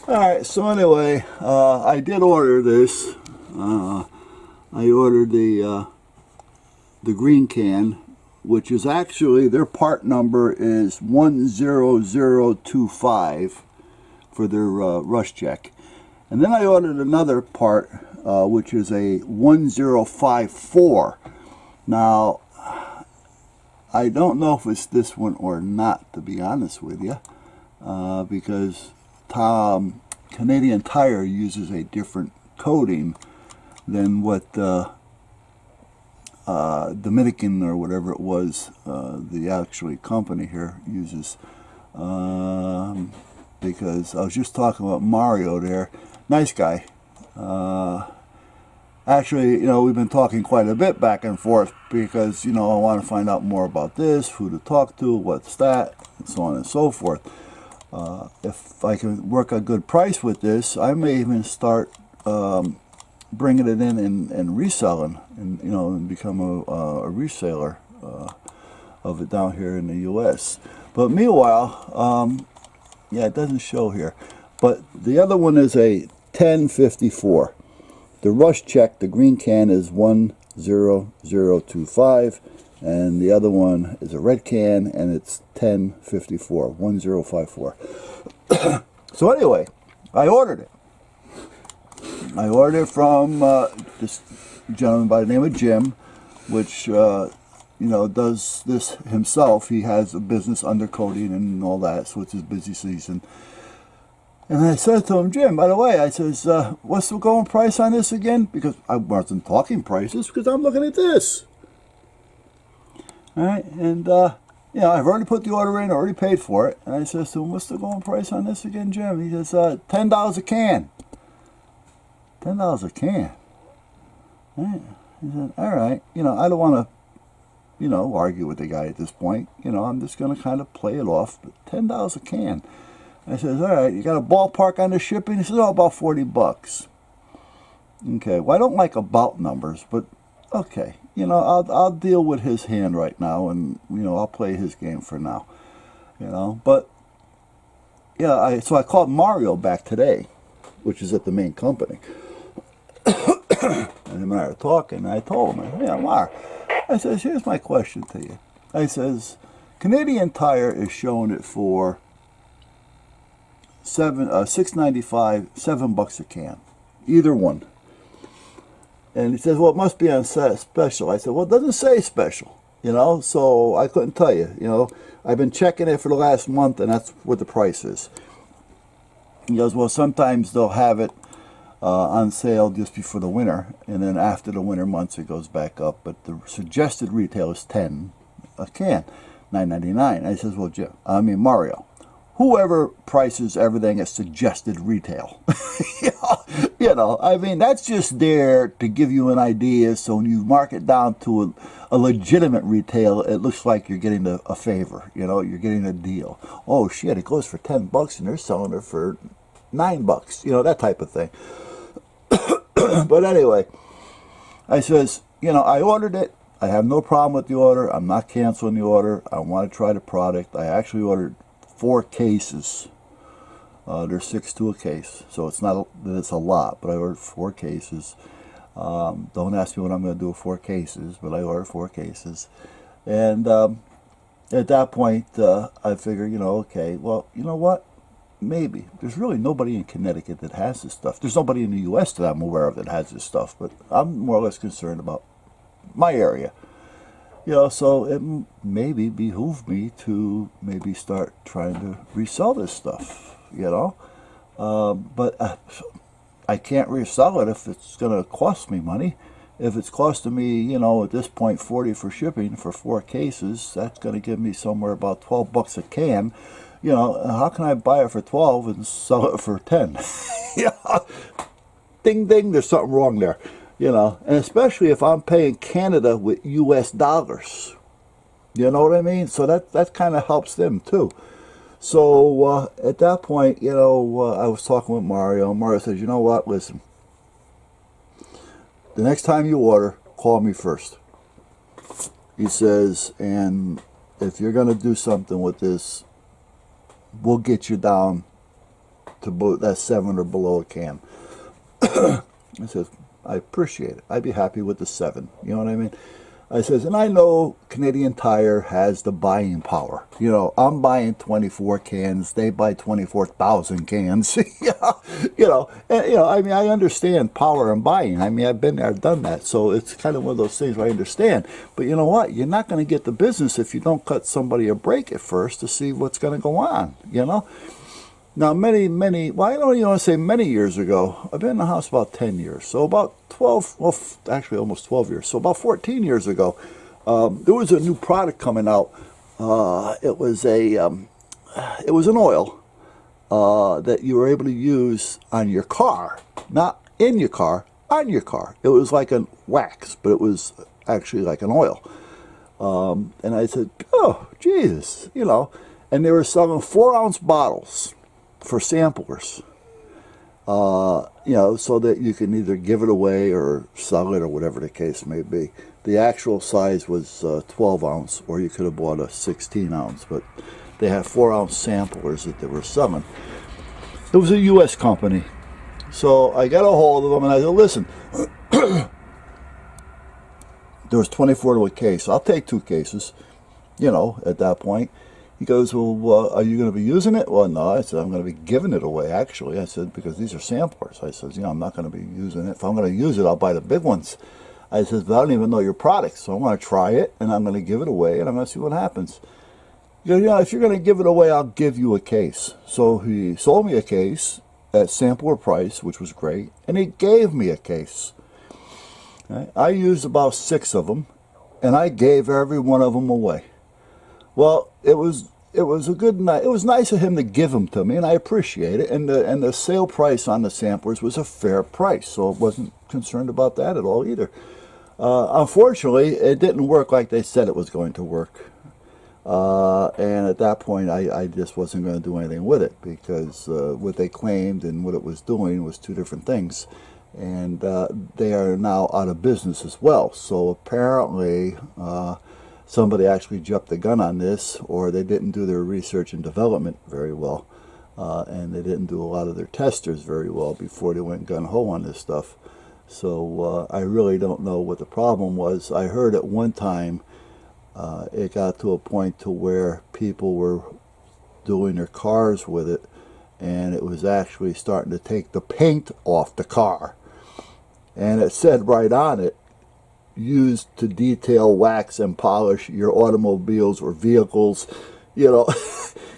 Alright, so anyway, I did order this. I ordered the green can, which is actually, their part number is 10025 for their rush check. And then I ordered another part, which is a 1054. Now, I don't know if it's this one or not, to be honest with you, because Canadian Tire uses a different coating than what Dominican or whatever it was, the actually company here uses. Because I was just talking about Mario there, nice guy. Actually, you know, we've been talking quite a bit back and forth because, you know, I want to find out more about this, who to talk to, what's that, and so on and so forth. If I can work a good price with this, I may even start bringing it in and reselling, and you know, and become a reseller of it down here in the U.S. But meanwhile, yeah, it doesn't show here. But the other one is a 1054. The rush check, the green can, is 10025, and the other one is a red can, and it's 1054, 1054. So anyway, I ordered it. I ordered it from this gentleman by the name of Jim, which you know, does this himself. He has a business undercoating and all that, so it's his busy season. And I said to him, Jim, by the way, I says, what's the going price on this again? Because I wasn't talking prices, because I'm looking at this. All right, and you know, I've already put the order in, already paid for it. And I says to him, what's the going price on this again, Jim? He says, $10 a can. $10 a can. All right. He said, all right, you know, I don't want to, you know, argue with the guy at this point. You know, I'm just going to kind of play it off. But $10 a can. I says, all right, you got a ballpark on the shipping? He says, oh, about 40 bucks. Okay, well, I don't like about numbers, but okay. You know, I'll deal with his hand right now, and, you know, I'll play his game for now. You know, but, yeah, so I called Mario back today, which is at the main company. And him and I were talking, and I told him, yeah, Mar, I says, here's my question to you. I says, Canadian Tire is showing it for $6.95, $7 a can, either one. And he says, well, it must be on special. I said, well, it doesn't say special, you know, so I couldn't tell you, you know. I've been checking it for the last month, and that's what the price is. He goes, well, sometimes they'll have it on sale just before the winter, and then after the winter months it goes back up, but the suggested retail is $10 a can, $9.99. I says, well, Mario, whoever prices everything at suggested retail, you know, I mean, that's just there to give you an idea, so when you mark it down to a legitimate retail, it looks like you're getting a favor, you know, you're getting a deal. Oh shit, it goes for $10 and they're selling it for $9, you know, that type of thing. But anyway, I says, you know, I ordered it. I have no problem with the order. I'm not canceling the order. I want to try the product. I actually ordered 4 cases. There's 6 to a case, so it's not that it's a lot, but I ordered 4 cases. Don't ask me what I'm going to do with 4 cases, but I ordered 4 cases. And at that point, I figured, you know, okay, well, you know what? Maybe. There's really nobody in Connecticut that has this stuff. There's nobody in the U.S. that I'm aware of that has this stuff, but I'm more or less concerned about my area. You know, so it maybe behooved me to maybe start trying to resell this stuff, you know. But I can't resell it if it's going to cost me money. If it's costing me, you know, at this point $40 for shipping for 4 cases, that's going to give me somewhere about $12 a can. You know, how can I buy it for 12 and sell it for 10? Yeah, ding ding, there's something wrong there. You know, and especially if I'm paying Canada with U.S. dollars. You know what I mean? So that kind of helps them too. So at that point, you know, I was talking with Mario. Mario says, you know what, listen, the next time you order, call me first. He says, and if you're going to do something with this, we'll get you down that's 7 or below a can. I says, I appreciate it. I'd be happy with the 7. You know what I mean? I says, and I know Canadian Tire has the buying power. You know, I'm buying 24 cans. They buy 24,000 cans. You know, and, you know, I mean, I understand power and buying. I mean, I've been there, I've done that. So it's kind of one of those things where I understand. But you know what? You're not going to get the business if you don't cut somebody a break at first to see what's going to go on, you know? Now, well, I don't even want to say many years ago. I've been in the house about 10 years. So about 12, well, actually almost 12 years. So about 14 years ago, there was a new product coming out. It was an oil that you were able to use on your car, not in your car, on your car. It was like a wax, but it was actually like an oil. And I said, oh, Jesus, you know. And they were selling 4-ounce bottles for samplers, you know, so that you can either give it away or sell it or whatever the case may be. The actual size was 12 ounce, or you could have bought a 16 ounce, but they had 4-ounce samplers that they were selling. It was a U.S. company. So I got a hold of them and I said, listen, there was 24 to a case. I'll take 2 cases, you know, at that point. He goes, well, are you going to be using it? Well, no. I said, I'm going to be giving it away, actually. I said, because these are samplers. I said, you know, I'm not going to be using it. If I'm going to use it, I'll buy the big ones. I said, but I don't even know your product, so I'm going to try it, and I'm going to give it away, and I'm going to see what happens. He goes, yeah, if you're going to give it away, I'll give you a case. So he sold me a case at sampler price, which was great, and he gave me a case. Right? I used about 6 of them, and I gave every one of them away. Well, it was a good night. It was nice of him to give them to me, and I appreciate it. And the sale price on the samplers was a fair price, so I wasn't concerned about that at all either. Unfortunately, it didn't work like they said it was going to work. And at that point, I just wasn't going to do anything with it, because what they claimed and what it was doing was 2 different things. And they are now out of business as well. So apparently, somebody actually jumped the gun on this, or they didn't do their research and development very well, and they didn't do a lot of their testers very well before they went gun-ho on this stuff. So I really don't know what the problem was. I heard at one time it got to a point to where people were doing their cars with it, and it was actually starting to take the paint off the car. And it said right on it, used to detail, wax, and polish your automobiles or vehicles, you know,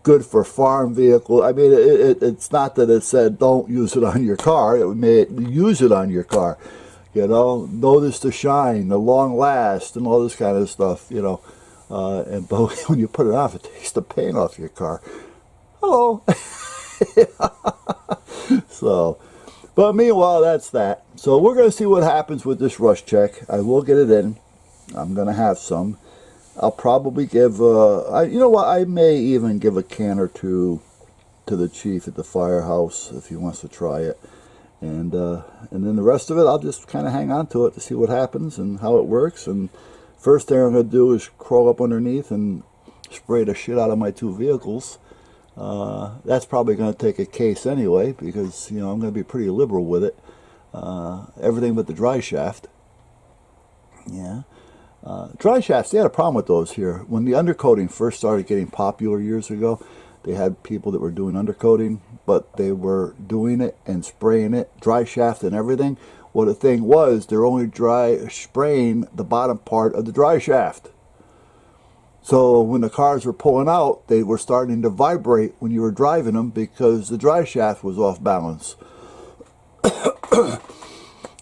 good for farm vehicle. I mean, it's not that it said don't use it on your car. It made use it on your car, you know, notice the shine, the long last, and all this kind of stuff, you know. But when you put it off, it takes the paint off your car. Hello. So, but meanwhile, that's that. So we're going to see what happens with this rush check. I will get it in. I'm going to have some. I'll probably give, you know what, I may even give a can or 2 to the chief at the firehouse if he wants to try it. And then the rest of it, I'll just kind of hang on to it to see what happens and how it works. And first thing I'm going to do is crawl up underneath and spray the shit out of my 2 vehicles. That's probably going to take a case anyway, because, you know, I'm going to be pretty liberal with it. Everything but the dry shaft. Yeah. Dry shafts, they had a problem with those here. When the undercoating first started getting popular years ago, they had people that were doing undercoating, but they were doing it and spraying it, dry shaft and everything. Well, the thing was, they're only spraying the bottom part of the dry shaft. So when the cars were pulling out, they were starting to vibrate when you were driving them because the dry shaft was off balance.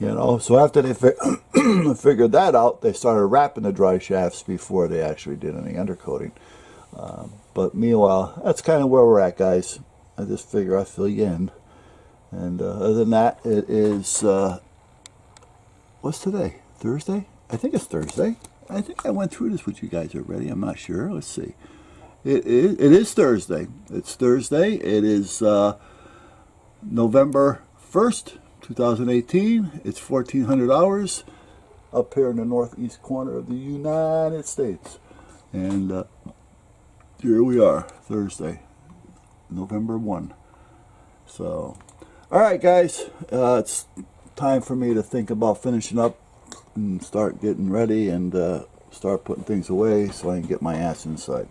You know, so after they figured that out, they started wrapping the dry shafts before they actually did any undercoating. But meanwhile, that's kind of where we're at, guys. I just figure I'll fill you in. And other than that, it is, what's today? Thursday? I think it's Thursday. I think I went through this with you guys already. I'm not sure. Let's see. It is Thursday. It's Thursday. It is November 1st, 2018. It's 1400 hours up here in the northeast corner of the United States. And here we are, Thursday, November 1. So, all right, guys, it's time for me to think about finishing up and start getting ready and start putting things away so I can get my ass inside.